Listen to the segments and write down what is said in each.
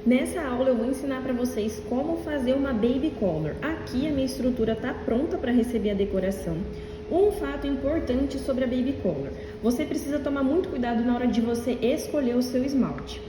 Nessa aula eu vou ensinar para vocês como fazer uma baby color. Aqui a minha estrutura está pronta para receber a decoração. Um fato importante sobre a baby color: você precisa tomar muito cuidado na hora de você escolher o seu esmalte.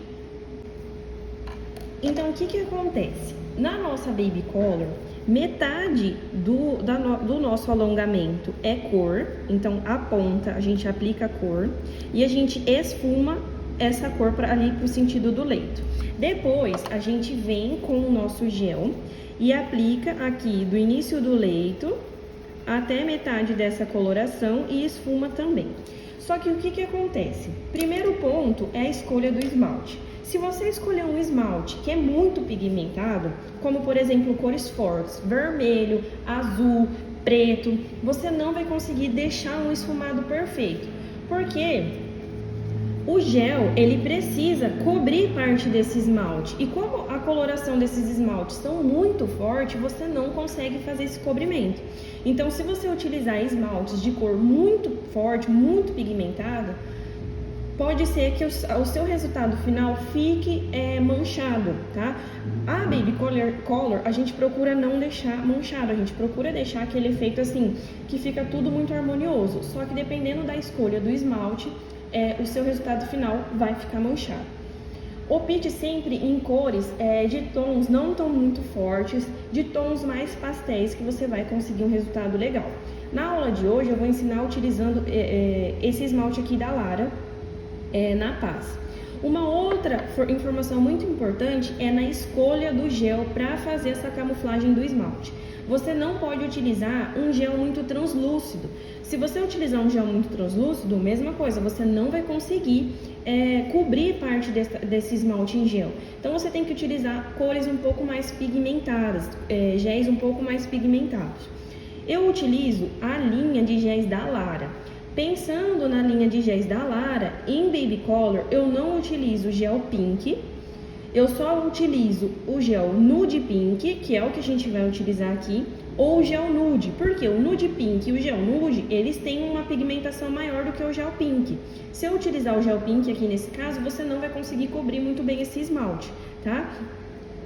Então o que acontece? Na nossa baby color, metade do nosso alongamento é cor, então a ponta a gente aplica a cor e a gente esfuma essa cor ali para o sentido do leito. Depois a gente vem com o nosso gel e aplica aqui do início do leito até metade dessa coloração e esfuma também. Só que o que acontece? Primeiro ponto é a escolha do esmalte. Se você escolher um esmalte que é muito pigmentado, como por exemplo cores fortes, vermelho, azul, preto, você não vai conseguir deixar um esfumado perfeito, porque o gel, ele precisa cobrir parte desse esmalte. E como a coloração desses esmaltes são muito forte, você não consegue fazer esse cobrimento. Então, se você utilizar esmaltes de cor muito forte, muito pigmentada, pode ser que o seu resultado final fique manchado, tá? A baby color, a gente procura não deixar manchado, a gente procura deixar aquele efeito assim, que fica tudo muito harmonioso. Só que dependendo da escolha do esmalte, o seu resultado final vai ficar manchado. Opte sempre em cores de tons não tão muito fortes, de tons mais pastéis, que você vai conseguir um resultado legal. Na aula de hoje eu vou ensinar utilizando esse esmalte aqui da Lara, na Paz. Uma outra informação muito importante é na escolha do gel para fazer essa camuflagem do esmalte. Você não pode utilizar um gel muito translúcido. Se você utilizar um gel muito translúcido, mesma coisa, você não vai conseguir cobrir parte desse esmalte em gel. Então você tem que utilizar cores um pouco mais pigmentadas, géis um pouco mais pigmentados. Eu utilizo a linha de géis da Lara. Pensando na linha de géis da Lara, em baby color eu não utilizo gel pink, eu só utilizo o gel nude pink, que é o que a gente vai utilizar aqui, ou o gel nude, porque o nude pink e o gel nude, eles têm uma pigmentação maior do que o gel pink. Se eu utilizar o gel pink aqui nesse caso, você não vai conseguir cobrir muito bem esse esmalte, tá?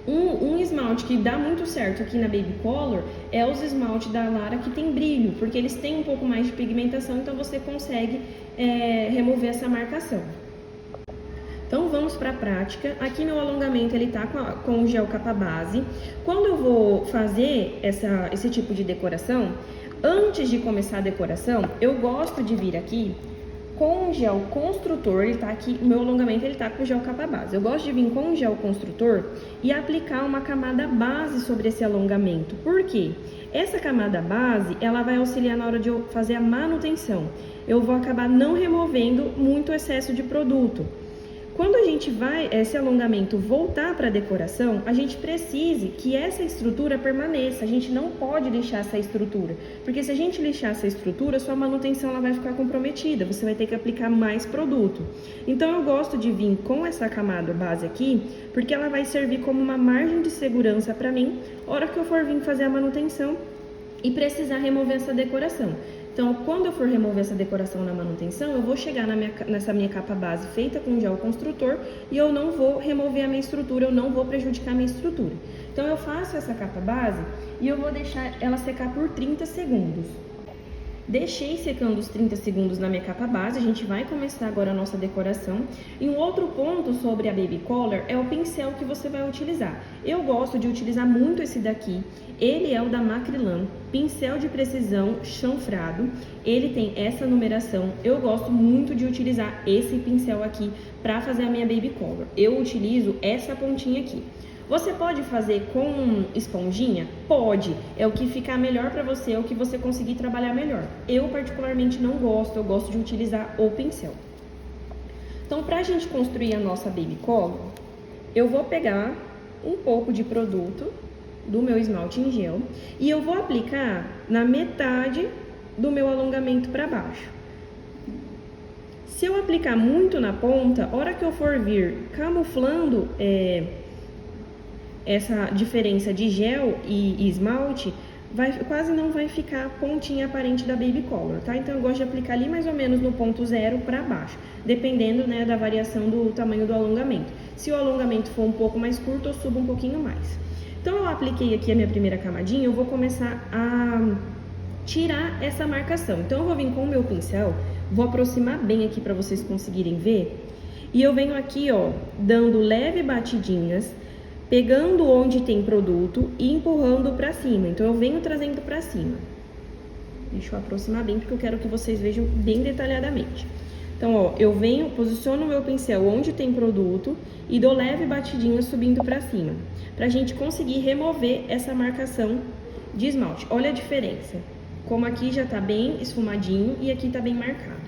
Um esmalte que dá muito certo aqui na baby color é os esmaltes da Lara que tem brilho, porque eles têm um pouco mais de pigmentação, então você consegue remover essa marcação. Então vamos para a prática. Aqui meu alongamento ele tá com o gel capa base. Quando eu vou fazer esse tipo de decoração, antes de começar a decoração, eu gosto de vir aqui com o gel construtor. Ele tá aqui, o meu alongamento ele tá com o gel capa base. Eu gosto de vir com o gel construtor e aplicar uma camada base sobre esse alongamento. Por quê? Essa camada base, ela vai auxiliar na hora de eu fazer a manutenção. Eu vou acabar não removendo muito excesso de produto. Quando a gente vai, esse alongamento voltar para a decoração, a gente precisa que essa estrutura permaneça. A gente não pode lixar essa estrutura, porque se a gente lixar essa estrutura, sua manutenção ela vai ficar comprometida, você vai ter que aplicar mais produto. Então eu gosto de vir com essa camada base aqui, porque ela vai servir como uma margem de segurança para mim, na hora que eu for vir fazer a manutenção e precisar remover essa decoração. Então, quando eu for remover essa decoração na manutenção, eu vou chegar nessa minha capa base feita com gel construtor e eu não vou remover a minha estrutura, eu não vou prejudicar a minha estrutura. Então, eu faço essa capa base e eu vou deixar ela secar por 30 segundos. Deixei secando os 30 segundos na minha capa base, a gente vai começar agora a nossa decoração. E um outro ponto sobre a baby color é o pincel que você vai utilizar. Eu gosto de utilizar muito esse daqui, ele é o da Macrylan, pincel de precisão chanfrado, ele tem essa numeração. Eu gosto muito de utilizar esse pincel aqui para fazer a minha baby color. Eu utilizo essa pontinha aqui. Você pode fazer com esponjinha? Pode, é o que ficar melhor para você, é o que você conseguir trabalhar melhor. Eu particularmente não gosto, eu gosto de utilizar o pincel. Então, para a gente construir a nossa baby color, eu vou pegar um pouco de produto do meu esmalte em gel e eu vou aplicar na metade do meu alongamento para baixo. Se eu aplicar muito na ponta, a hora que eu for vir camuflando essa diferença de gel e esmalte, quase não vai ficar pontinha aparente da Baby Color, tá? Então eu gosto de aplicar ali mais ou menos no ponto 0 para baixo, dependendo, né, da variação do tamanho do alongamento. Se o alongamento for um pouco mais curto, eu subo um pouquinho mais. Então eu apliquei aqui a minha primeira camadinha, eu vou começar a tirar essa marcação. Então eu vou vir com o meu pincel, vou aproximar bem aqui para vocês conseguirem ver. E eu venho aqui, ó, dando leve batidinhas, pegando onde tem produto e empurrando pra cima. Então eu venho trazendo pra cima. Deixa eu aproximar bem porque eu quero que vocês vejam bem detalhadamente. Então, ó, eu venho, posiciono o meu pincel onde tem produto e dou leve batidinha subindo pra cima, pra gente conseguir remover essa marcação de esmalte. Olha a diferença, como aqui já tá bem esfumadinho e aqui tá bem marcado.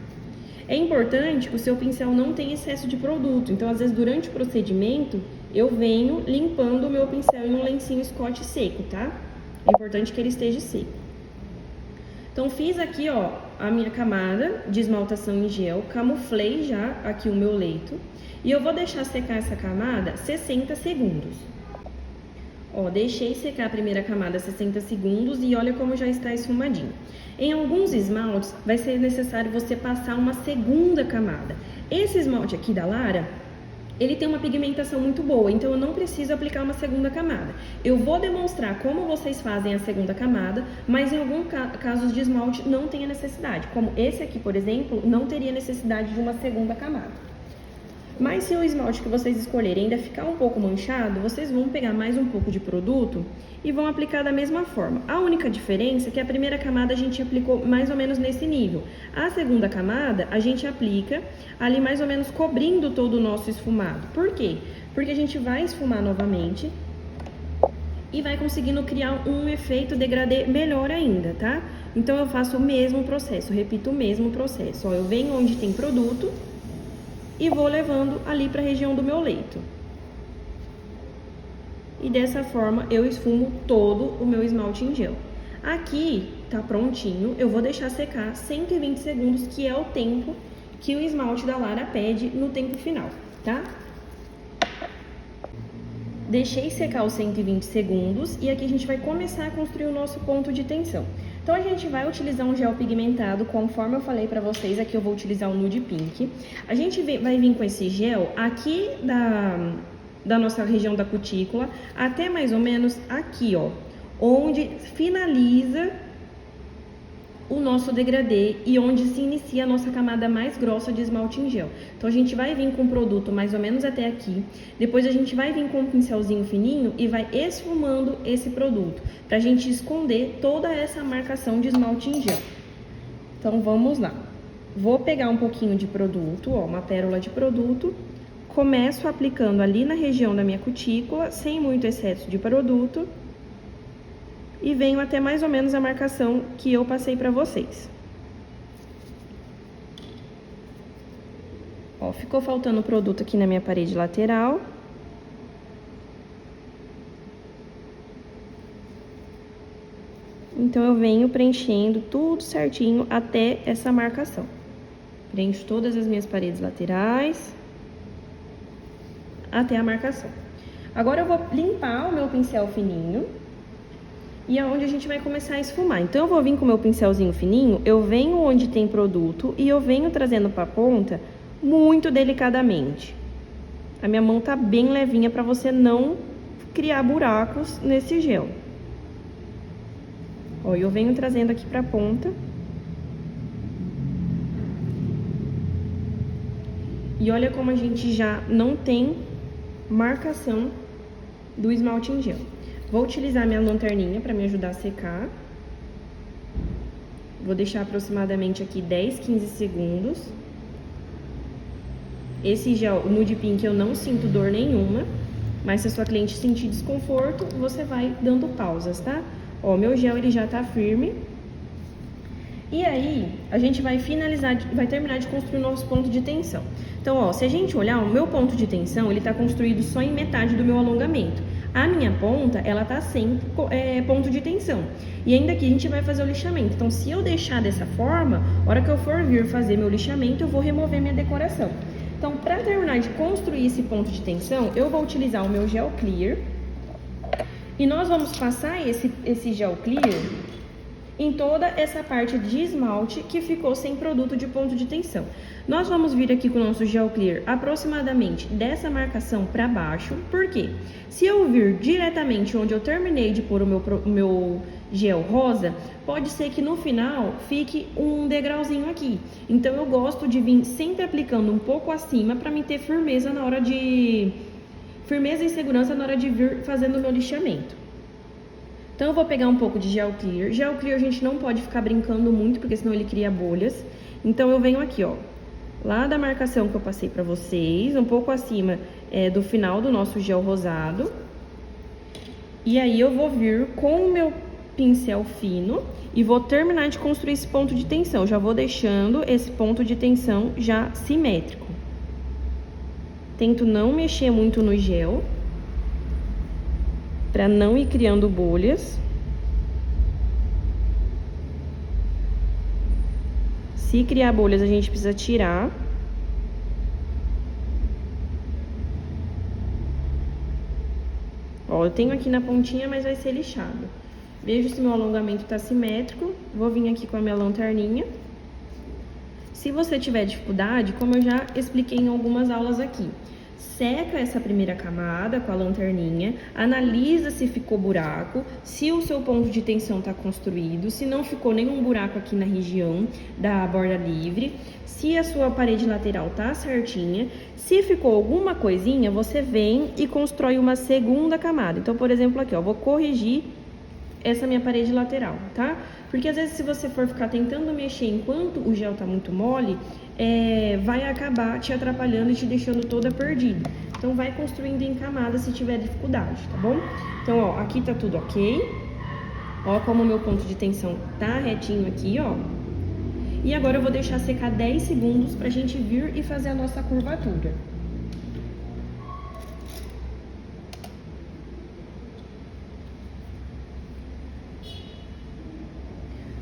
É importante que o seu pincel não tenha excesso de produto, então às vezes durante o procedimento eu venho limpando o meu pincel em um lencinho Scotch seco, tá? É importante que ele esteja seco. Então fiz aqui, ó, a minha camada de esmaltação em gel, camuflei já aqui o meu leito e eu vou deixar secar essa camada 60 segundos. Ó, deixei secar a primeira camada 60 segundos e olha como já está esfumadinho. Em alguns esmaltes, vai ser necessário você passar uma segunda camada. Esse esmalte aqui da Lara, ele tem uma pigmentação muito boa, então eu não preciso aplicar uma segunda camada. Eu vou demonstrar como vocês fazem a segunda camada, mas em alguns casos de esmalte não tem a necessidade. Como esse aqui, por exemplo, não teria necessidade de uma segunda camada. Mas se o esmalte que vocês escolherem ainda ficar um pouco manchado, vocês vão pegar mais um pouco de produto e vão aplicar da mesma forma. A única diferença é que a primeira camada a gente aplicou mais ou menos nesse nível. A segunda camada a gente aplica ali mais ou menos cobrindo todo o nosso esfumado. Por quê? Porque a gente vai esfumar novamente e vai conseguindo criar um efeito degradê melhor ainda, tá? Então eu faço o mesmo processo, repito o mesmo processo. Ó, eu venho onde tem produto e vou levando ali para a região do meu leito. E dessa forma eu esfumo todo o meu esmalte em gel. Aqui tá prontinho, eu vou deixar secar 120 segundos, que é o tempo que o esmalte da Lara pede no tempo final, tá? Deixei secar os 120 segundos e aqui a gente vai começar a construir o nosso ponto de tensão. Então a gente vai utilizar um gel pigmentado, conforme eu falei pra vocês, aqui eu vou utilizar o Nude Pink. A gente vai vir com esse gel aqui da nossa região da cutícula, até mais ou menos aqui, ó, onde finaliza o nosso degradê e onde se inicia a nossa camada mais grossa de esmalte em gel. Então a gente vai vir com o produto mais ou menos até aqui, depois a gente vai vir com um pincelzinho fininho e vai esfumando esse produto, pra gente esconder toda essa marcação de esmalte em gel. Então vamos lá. Vou pegar um pouquinho de produto, ó, uma pérola de produto, começo aplicando ali na região da minha cutícula, sem muito excesso de produto, e venho até mais ou menos a marcação que eu passei pra vocês. Ó, ficou faltando produto aqui na minha parede lateral. Então eu venho preenchendo tudo certinho até essa marcação. Preencho todas as minhas paredes laterais até a marcação. Agora eu vou limpar o meu pincel fininho. E é onde a gente vai começar a esfumar. Então eu vou vir com o meu pincelzinho fininho, eu venho onde tem produto e eu venho trazendo pra ponta muito delicadamente. A minha mão tá bem levinha pra você não criar buracos nesse gel. Ó, eu venho trazendo aqui pra ponta. E olha como a gente já não tem marcação do esmalte em gel. Vou utilizar minha lanterninha para me ajudar a secar. Vou deixar aproximadamente aqui 10, 15 segundos. Esse gel, o Nude Pink, eu não sinto dor nenhuma, mas se a sua cliente sentir desconforto, você vai dando pausas, tá? Ó, meu gel ele já tá firme. E aí, a gente vai finalizar, vai terminar de construir o nosso ponto de tensão. Então, ó, se a gente olhar, o meu ponto de tensão, ele tá construído só em metade do meu alongamento. A minha ponta, ela tá sem ponto de tensão. E ainda aqui a gente vai fazer o lixamento. Então, se eu deixar dessa forma, a hora que eu for vir fazer meu lixamento, eu vou remover minha decoração. Então, para terminar de construir esse ponto de tensão, eu vou utilizar o meu gel clear. E nós vamos passar esse gel clear em toda essa parte de esmalte que ficou sem produto de ponto de tensão. Nós vamos vir aqui com o nosso gel clear aproximadamente dessa marcação para baixo. Por quê? Se eu vir diretamente onde eu terminei de pôr o meu gel rosa, pode ser que no final fique um degrauzinho aqui. Então eu gosto de vir sempre aplicando um pouco acima para me ter firmeza e segurança na hora de vir fazendo o meu lixamento. Então eu vou pegar um pouco de gel clear. Gel clear a gente não pode ficar brincando muito, porque senão ele cria bolhas. Então eu venho aqui, ó, lá da marcação que eu passei pra vocês, um pouco acima do final do nosso gel rosado. E aí eu vou vir com o meu pincel fino e vou terminar de construir esse ponto de tensão. Já vou deixando esse ponto de tensão já simétrico. Tento não mexer muito no gel, para não ir criando bolhas. Se criar bolhas, a gente precisa tirar. Ó, eu tenho aqui na pontinha, mas vai ser lixado. Vejo se meu alongamento tá simétrico. Vou vir aqui com a minha lanterninha. Se você tiver dificuldade, como eu já expliquei em algumas aulas aqui, seca essa primeira camada com a lanterninha, analisa se ficou buraco, se o seu ponto de tensão está construído, se não ficou nenhum buraco aqui na região da borda livre, se a sua parede lateral tá certinha. Se ficou alguma coisinha, você vem e constrói uma segunda camada. Então, por exemplo, aqui, ó, vou corrigir essa minha parede lateral, tá? Porque às vezes se você for ficar tentando mexer enquanto o gel tá muito mole, vai acabar te atrapalhando e te deixando toda perdida. Então vai construindo em camadas se tiver dificuldade, tá bom? Então, ó, aqui tá tudo ok. Ó como o meu ponto de tensão tá retinho aqui, ó. E agora eu vou deixar secar 10 segundos pra gente vir e fazer a nossa curvatura.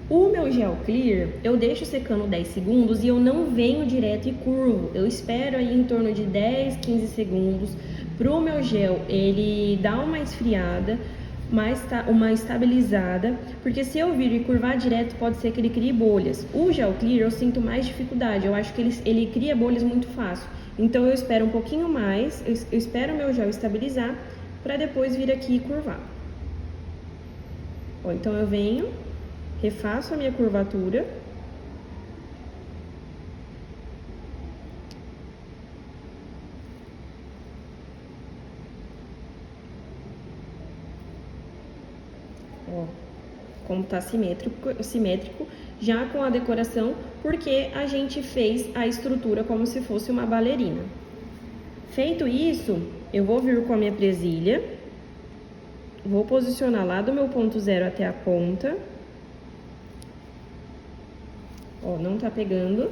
O meu gel clear, eu deixo secando 10 segundos e eu não venho direto e curvo. Eu espero aí em torno de 10, 15 segundos pro meu gel ele dar uma esfriada, uma estabilizada, porque se eu vir e curvar direto, pode ser que ele crie bolhas. O gel clear eu sinto mais dificuldade, eu acho que ele cria bolhas muito fácil. Então eu espero um pouquinho mais, eu espero o meu gel estabilizar para depois vir aqui e curvar. Ó, então eu venho, refaço a minha curvatura. Ó, como tá simétrico, já com a decoração, porque a gente fez a estrutura como se fosse uma bailarina. Feito isso, eu vou vir com a minha presilha, vou posicionar lá do meu ponto zero até a ponta. Ó, não tá pegando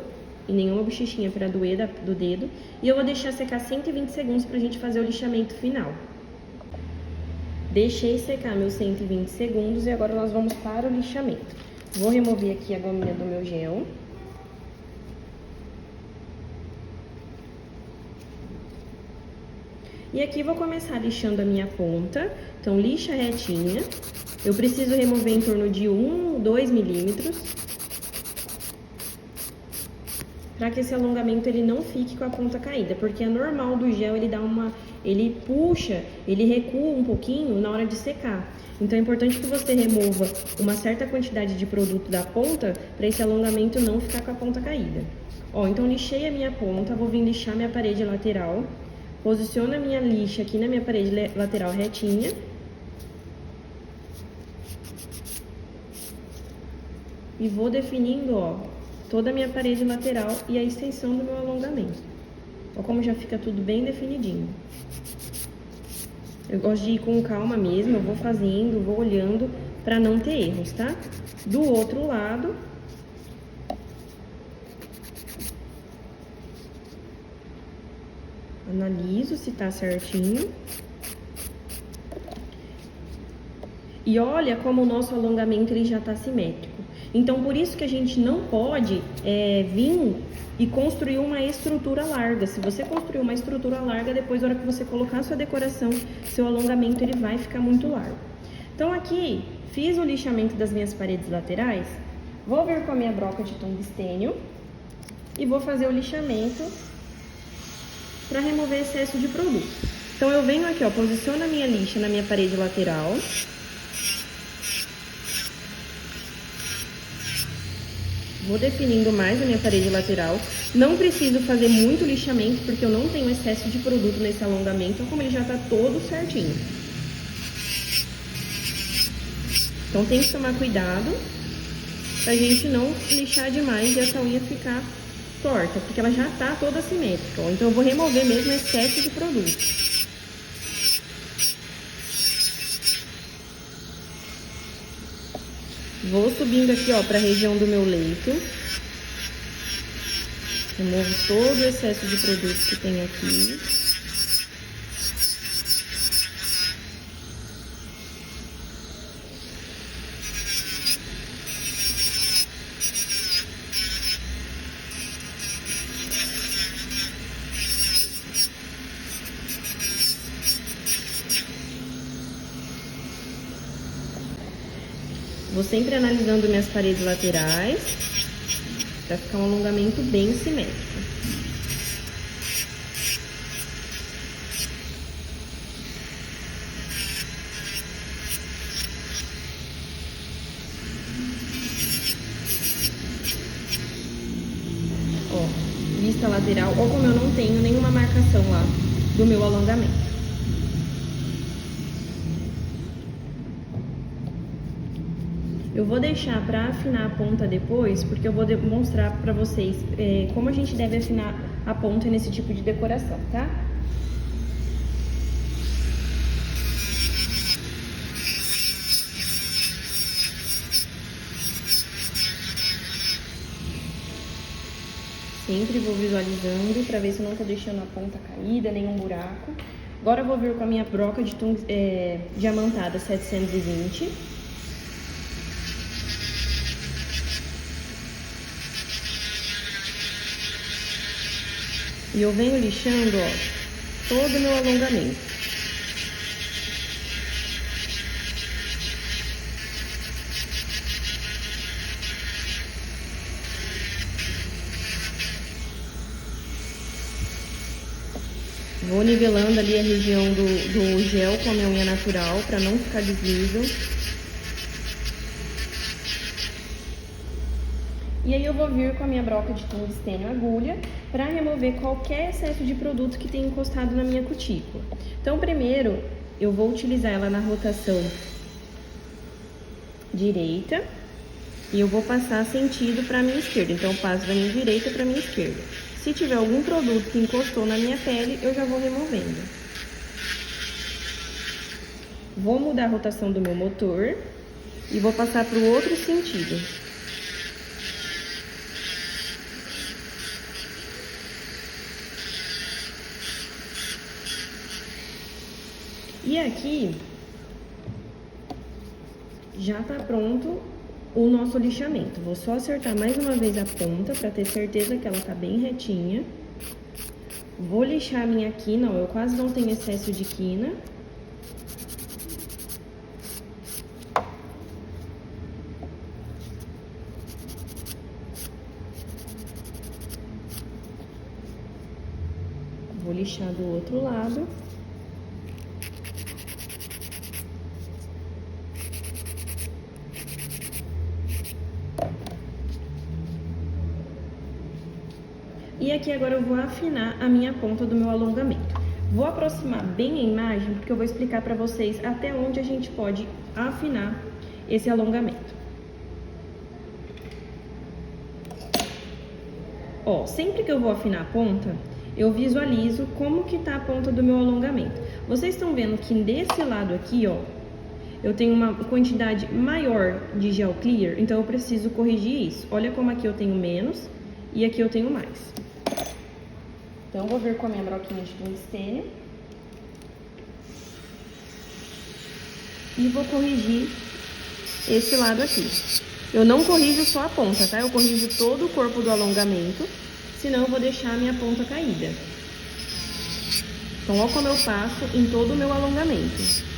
e nenhuma bochechinha pra doer do dedo. E eu vou deixar secar 120 segundos pra gente fazer o lixamento final. Deixei secar meus 120 segundos e agora nós vamos para o lixamento. Vou remover aqui a gominha do meu gel. E aqui vou começar lixando a minha ponta. Então, lixa retinha. Eu preciso remover em torno de 1 ou 2 milímetros. Para que esse alongamento ele não fique com a ponta caída, porque é normal do gel ele puxa, ele recua um pouquinho na hora de secar. Então é importante que você remova uma certa quantidade de produto da ponta para esse alongamento não ficar com a ponta caída. Ó, então lixei a minha ponta, vou vir lixar minha parede lateral, posiciono a minha lixa aqui na minha parede lateral retinha. E vou definindo, ó, toda a minha parede lateral e a extensão do meu alongamento. Olha como já fica tudo bem definidinho. Eu gosto de ir com calma mesmo, eu vou fazendo, vou olhando para não ter erros, tá? Do outro lado, analiso se tá certinho. E olha como o nosso alongamento ele já tá simétrico. Então, por isso que a gente não pode vir e construir uma estrutura larga. Se você construir uma estrutura larga, depois na hora que você colocar a sua decoração, seu alongamento ele vai ficar muito largo. Então aqui, fiz o lixamento das minhas paredes laterais, vou vir com a minha broca de tungstênio e vou fazer o lixamento para remover excesso de produto. Então eu venho aqui, ó, posiciono a minha lixa na minha parede lateral. Vou definindo mais a minha parede lateral. Não preciso fazer muito lixamento, porque eu não tenho excesso de produto nesse alongamento, como ele já tá todo certinho. Então tem que tomar cuidado pra gente não lixar demais e essa unha ficar torta, porque ela já tá toda simétrica, ó. Então eu vou remover mesmo excesso de produto. Vou subindo aqui, ó, pra região do meu leito. Removo todo o excesso de produto que tem aqui. Vou sempre analisando minhas paredes laterais, para ficar um alongamento bem simétrico. Ó, lista lateral, ou como eu não tenho nenhuma marcação lá do meu alongamento. Eu vou deixar para afinar a ponta depois, porque eu vou demonstrar para vocês como a gente deve afinar a ponta nesse tipo de decoração, tá? Sempre vou visualizando para ver se eu não tô deixando a ponta caída, nenhum buraco. Agora eu vou vir com a minha broca de diamantada 720. E eu venho lixando, ó, todo o meu alongamento. Vou nivelando ali a região do gel com a minha unha natural, para não ficar desliso. E aí eu vou vir com a minha broca de tungstênio agulha para remover qualquer excesso de produto que tenha encostado na minha cutícula. Então primeiro eu vou utilizar ela na rotação direita e eu vou passar sentido para a minha esquerda. Então eu passo da minha direita para a minha esquerda. Se tiver algum produto que encostou na minha pele, eu já vou removendo. Vou mudar a rotação do meu motor e vou passar para o outro sentido. E aqui já tá pronto o nosso lixamento. Vou só acertar mais uma vez a ponta para ter certeza que ela tá bem retinha. Vou lixar a minha quina, ó, eu quase não tenho excesso de quina. Vou lixar do outro lado. E aqui agora eu vou afinar a minha ponta do meu alongamento. Vou aproximar bem a imagem, porque eu vou explicar para vocês até onde a gente pode afinar esse alongamento. Ó, sempre que eu vou afinar a ponta, eu visualizo como que tá a ponta do meu alongamento. Vocês estão vendo que desse lado aqui, ó, eu tenho uma quantidade maior de gel clear, então eu preciso corrigir isso. Olha como aqui eu tenho menos e aqui eu tenho mais. Então, vou vir com a minha broquinha de tungstênio e vou corrigir esse lado aqui. Eu não corrijo só a ponta, tá? Eu corrijo todo o corpo do alongamento. senão eu vou deixar a minha ponta caída. Então, olha como eu passo em todo o meu alongamento.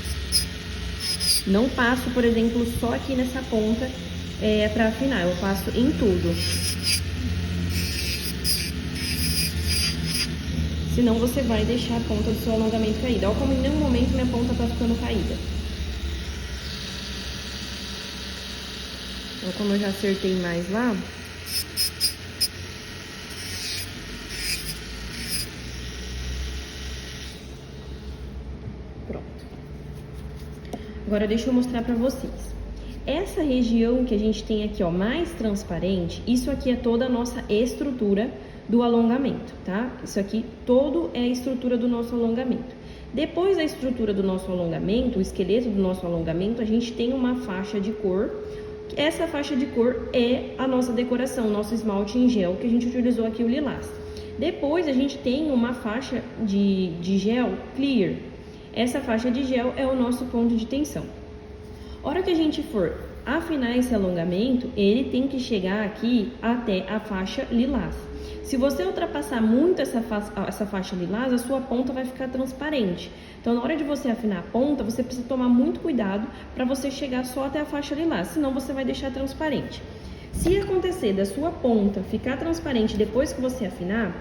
Não passo, por exemplo, só aqui nessa ponta para afinar, eu passo em tudo. Senão você vai deixar a ponta do seu alongamento caída. Olha como em nenhum momento minha ponta tá ficando caída. Olha como eu já acertei mais lá. Pronto. Agora deixa eu mostrar pra vocês. Essa região que a gente tem aqui, ó, mais transparente, isso aqui é toda a nossa estrutura do alongamento, tá? Isso aqui todo é a estrutura do nosso alongamento. Depois da estrutura do nosso alongamento, o esqueleto do nosso alongamento, a gente tem uma faixa de cor. Essa faixa de cor é a nossa decoração, nosso esmalte em gel, que a gente utilizou aqui o lilás. Depois a gente tem uma faixa de gel clear. Essa faixa de gel é o nosso ponto de tensão. A hora que a gente for afinar esse alongamento, ele tem que chegar aqui até a faixa lilás. Se você ultrapassar muito essa faixa lilás, a sua ponta vai ficar transparente. Então, na hora de você afinar a ponta, você precisa tomar muito cuidado para você chegar só até a faixa lilás, senão você vai deixar transparente. Se acontecer da sua ponta ficar transparente depois que você afinar,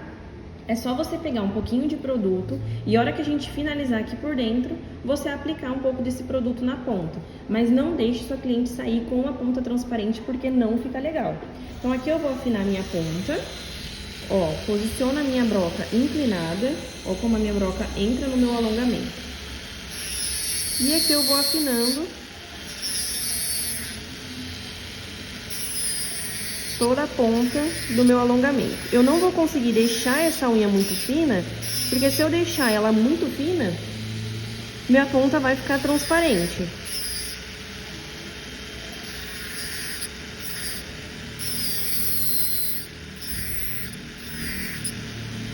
é só você pegar um pouquinho de produto e a hora que a gente finalizar aqui por dentro, você aplicar um pouco desse produto na ponta. Mas não deixe sua cliente sair com a ponta transparente porque não fica legal. Então aqui eu vou afinar minha ponta. Ó, posiciono a minha broca inclinada. Ó como a minha broca entra no meu alongamento. E aqui eu vou afinando toda a ponta do meu alongamento. Eu não vou conseguir deixar essa unha muito fina, porque se eu deixar ela muito fina, minha ponta vai ficar transparente.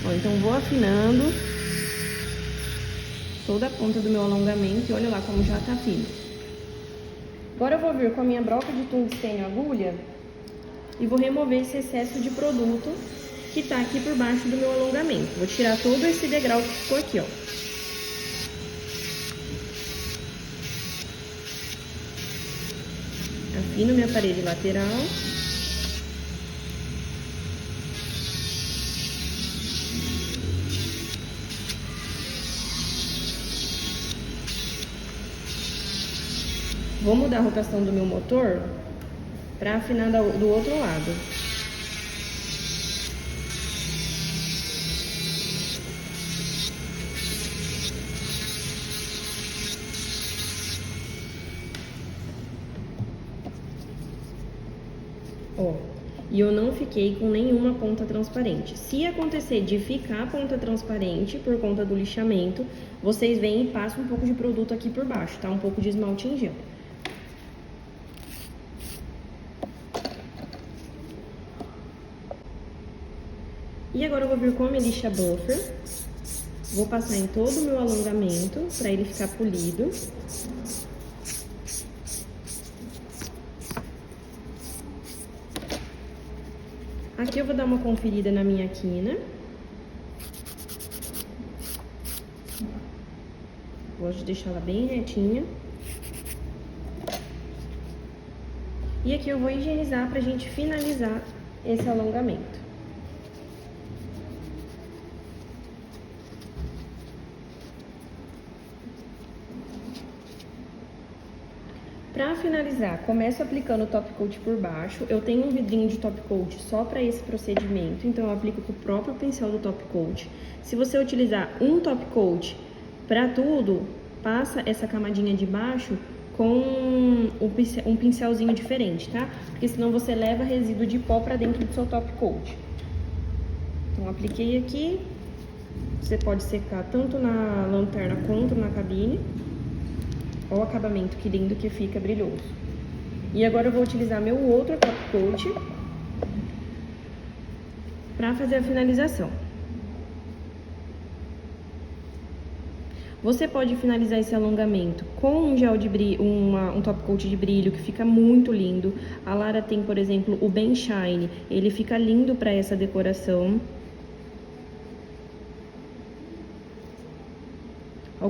Ó, então vou afinando toda a ponta do meu alongamento e olha lá como já tá fino. Agora eu vou vir com a minha broca de tungstênio agulha e vou remover esse excesso de produto que tá aqui por baixo do meu alongamento. Vou tirar todo esse degrau que ficou aqui, ó. Afino minha parede lateral. Vou mudar a rotação do meu motor para afinar do outro lado. Ó, e eu não fiquei com nenhuma ponta transparente. Se acontecer de ficar a ponta transparente por conta do lixamento, vocês vêm e passam um pouco de produto aqui por baixo, tá? Um pouco de esmalte em gel. E agora eu vou vir com a minha lixa buffer, vou passar em todo o meu alongamento para ele ficar polido. Aqui eu vou dar uma conferida na minha quina. Gosto de deixar ela bem retinha. E aqui eu vou higienizar pra gente finalizar esse alongamento. Para finalizar, começo aplicando o top coat por baixo. Eu tenho um vidrinho de top coat só para esse procedimento, então eu aplico com o próprio pincel do top coat. Se você utilizar um top coat para tudo, passa essa camadinha de baixo com um pincelzinho diferente, tá? Porque senão você leva resíduo de pó para dentro do seu top coat. Então, apliquei aqui. Você pode secar tanto na lanterna quanto na cabine. Olha o acabamento, que lindo que fica, brilhoso. E agora eu vou utilizar meu outro top coat para fazer a finalização. Você pode finalizar esse alongamento com um gel de brilho, um top coat de brilho, que fica muito lindo. A Lara tem, por exemplo, o Ben Shine, ele fica lindo para essa decoração.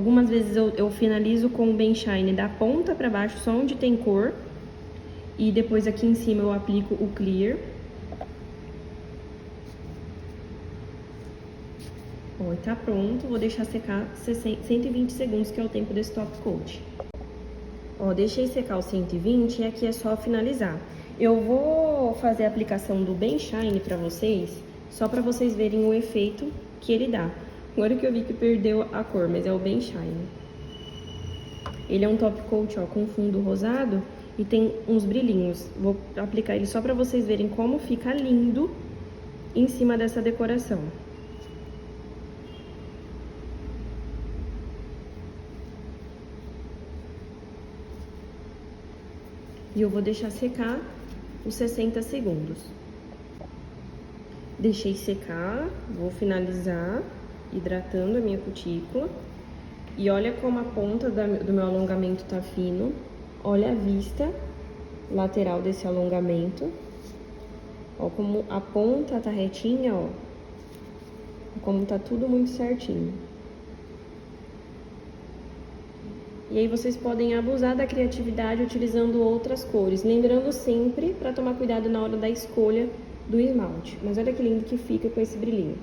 Algumas vezes eu finalizo com o Ben Shine da ponta pra baixo, só onde tem cor. E depois aqui em cima eu aplico o clear. Ó, e tá pronto. Vou deixar secar 120 segundos, que é o tempo desse top coat. Ó, deixei secar os 120 e aqui é só finalizar. Eu vou fazer a aplicação do Ben Shine pra vocês, só pra vocês verem o efeito que ele dá. Agora que eu vi que perdeu a cor, mas é o Ben Shine. Ele é um top coat, ó, com fundo rosado e tem uns brilhinhos. Vou aplicar ele só pra vocês verem como fica lindo em cima dessa decoração. E eu vou deixar secar os 60 segundos. Deixei secar, vou finalizar hidratando a minha cutícula. E olha como a ponta do meu alongamento tá fino. Olha a vista lateral desse alongamento. Ó como a ponta tá retinha, ó. Como tá tudo muito certinho. E aí vocês podem abusar da criatividade utilizando outras cores, lembrando sempre para tomar cuidado na hora da escolha do esmalte. Mas olha que lindo que fica com esse brilhinho.